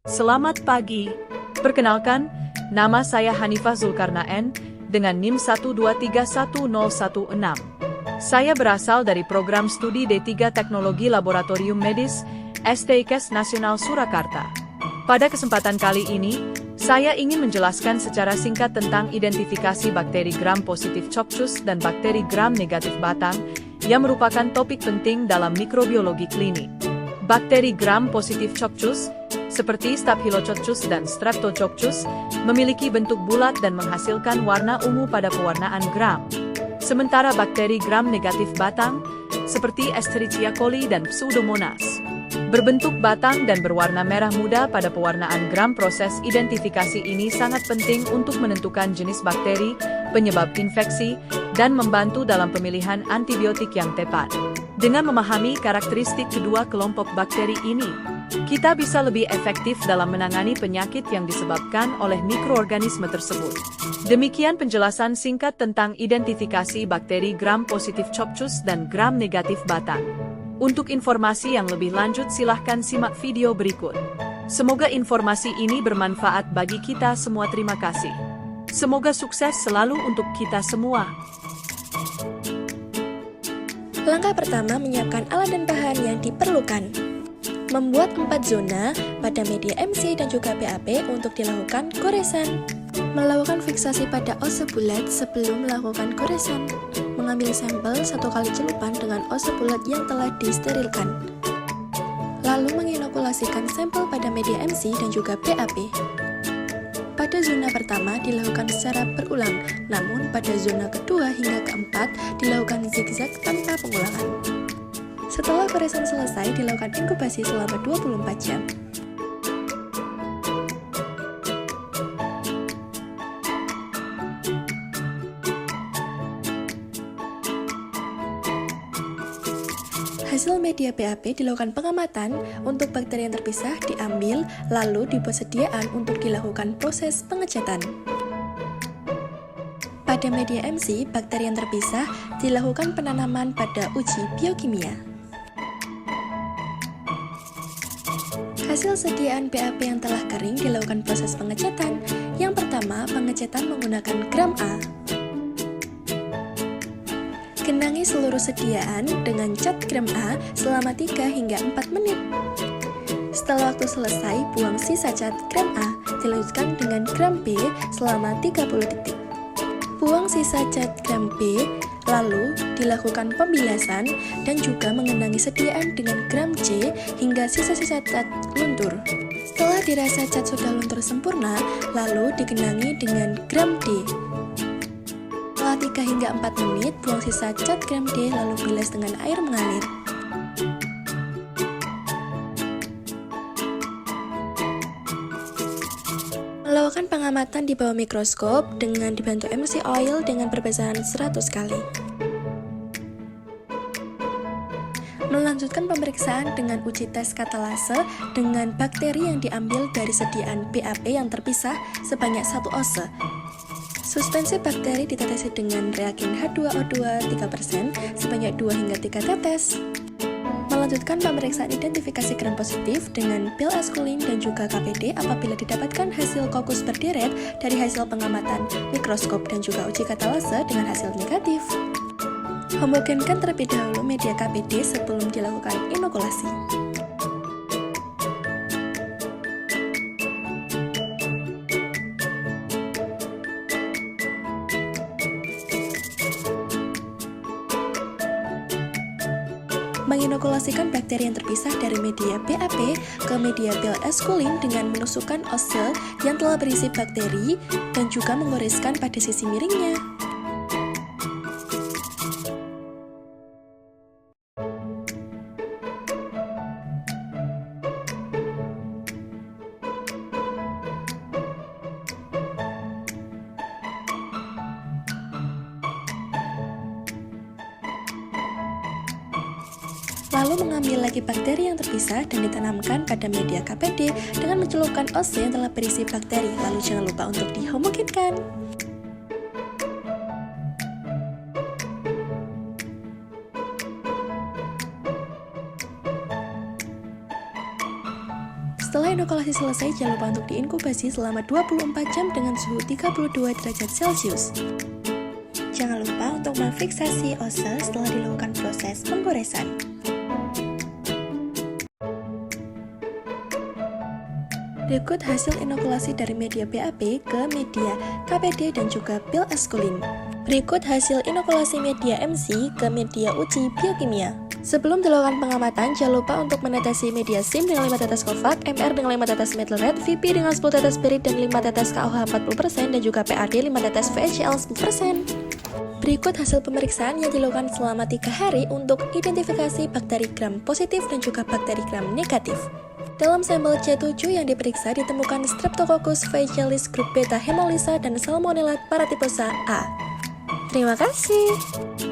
Selamat pagi. Perkenalkan, nama saya Hanifah Zulkarnaen dengan NIM 1231016. Saya berasal dari program studi D3 Teknologi Laboratorium Medis STIKes Nasional Surakarta. Pada kesempatan kali ini, saya ingin menjelaskan secara singkat tentang identifikasi bakteri gram positif Coccus dan bakteri gram negatif batang yang merupakan topik penting dalam mikrobiologi klinik. Bakteri gram positif Coccus seperti Staphylococcus dan Streptococcus, memiliki bentuk bulat dan menghasilkan warna ungu pada pewarnaan gram. Sementara bakteri gram negatif batang, seperti Escherichia coli dan Pseudomonas, berbentuk batang dan berwarna merah muda pada pewarnaan gram. Proses identifikasi ini sangat penting untuk menentukan jenis bakteri, penyebab infeksi, dan membantu dalam pemilihan antibiotik yang tepat. Dengan memahami karakteristik kedua kelompok bakteri ini, kita bisa lebih efektif dalam menangani penyakit yang disebabkan oleh mikroorganisme tersebut. Demikian penjelasan singkat tentang identifikasi bakteri gram positif Coccus dan gram negatif batang. Untuk informasi yang lebih lanjut silahkan simak video berikut. Semoga informasi ini bermanfaat bagi kita semua. Terima kasih. Semoga sukses selalu untuk kita semua. Langkah pertama, menyiapkan alat dan bahan yang diperlukan. Membuat 4 zona pada media MC dan juga BAP untuk dilakukan goresan. Melakukan fiksasi pada ose bulat sebelum melakukan goresan. Mengambil sampel 1 kali celupan dengan ose bulat yang telah disterilkan. Lalu menginokulasikan sampel pada media MC dan juga BAP. Pada zona pertama dilakukan secara berulang, namun pada zona kedua hingga keempat dilakukan zigzag tanpa pengulangan. Setelah goresan selesai, dilakukan inkubasi selama 24 jam. Hasil media BAP dilakukan pengamatan untuk bakteri yang terpisah diambil, lalu dibuat sediaan untuk dilakukan proses pengecatan. Pada media MC, bakteri yang terpisah dilakukan penanaman pada uji biokimia. Hasil sediaan BAP yang telah kering dilakukan proses pengecatan. Yang pertama, pengecatan menggunakan gram A. Genangi seluruh sediaan dengan cat gram A selama 3 hingga 4 menit. Setelah waktu selesai, buang sisa cat gram A, dilanjutkan dengan gram B selama 30 detik. Buang sisa cat gram B, lalu dilakukan pembilasan dan juga mengenangi sediaan dengan gram C hingga sisa-sisa cat luntur. Setelah dirasa cat sudah luntur sempurna, lalu digenangi dengan gram D. Setelah 3 hingga 4 menit, buang sisa cat gram D lalu bilas dengan air mengalir. Melakukan pengamatan di bawah mikroskop dengan dibantu MC oil dengan perbesaran 100 kali. Melanjutkan pemeriksaan dengan uji tes katalase dengan bakteri yang diambil dari sediaan BAP yang terpisah sebanyak 1 ose. Suspensi bakteri ditetesi dengan reagen H2O2 3% sebanyak 2 hingga 3 tetes. Melanjutkan pemeriksaan identifikasi gram positif dengan pil eskulin dan juga KPD apabila didapatkan hasil kokus berderet dari hasil pengamatan mikroskop dan juga uji katalase dengan hasil negatif. Homogenkan terlebih dahulu media KPD sebelum dilakukan inokulasi. Menginokulasikan bakteri yang terpisah dari media BAP ke media pil eskulin dengan menusukkan ose yang telah berisi bakteri dan juga menggoreskan pada sisi miringnya. Lalu mengambil lagi bakteri yang terpisah dan ditanamkan pada media KPD dengan mencelupkan ose yang telah berisi bakteri. Lalu jangan lupa untuk dihomogenkan. Setelah inokulasi selesai, jangan lupa untuk diinkubasi selama 24 jam dengan suhu 32 derajat Celcius. Jangan lupa untuk memfiksasi ose setelah dilakukan proses penggoresan. Berikut hasil inokulasi dari media BAP ke media KPD dan juga pil eskulin. Berikut hasil inokulasi media MC ke media uji biokimia. Sebelum dilakukan pengamatan, jangan lupa untuk menetesi media SIM dengan 5 tetes Kovac, MR dengan 5 tetes methyl red, VP dengan 10 tetes spirit dan 5 tetes KOH 40% dan juga PAD 5 tetes VHCl 10%. Berikut hasil pemeriksaan yang dilakukan selama 3 hari untuk identifikasi bakteri gram positif dan juga bakteri gram negatif. Dalam sampel C7 yang diperiksa ditemukan Streptococcus vaigialis grup beta hemolysa dan Salmonella paratiposa A. Terima kasih.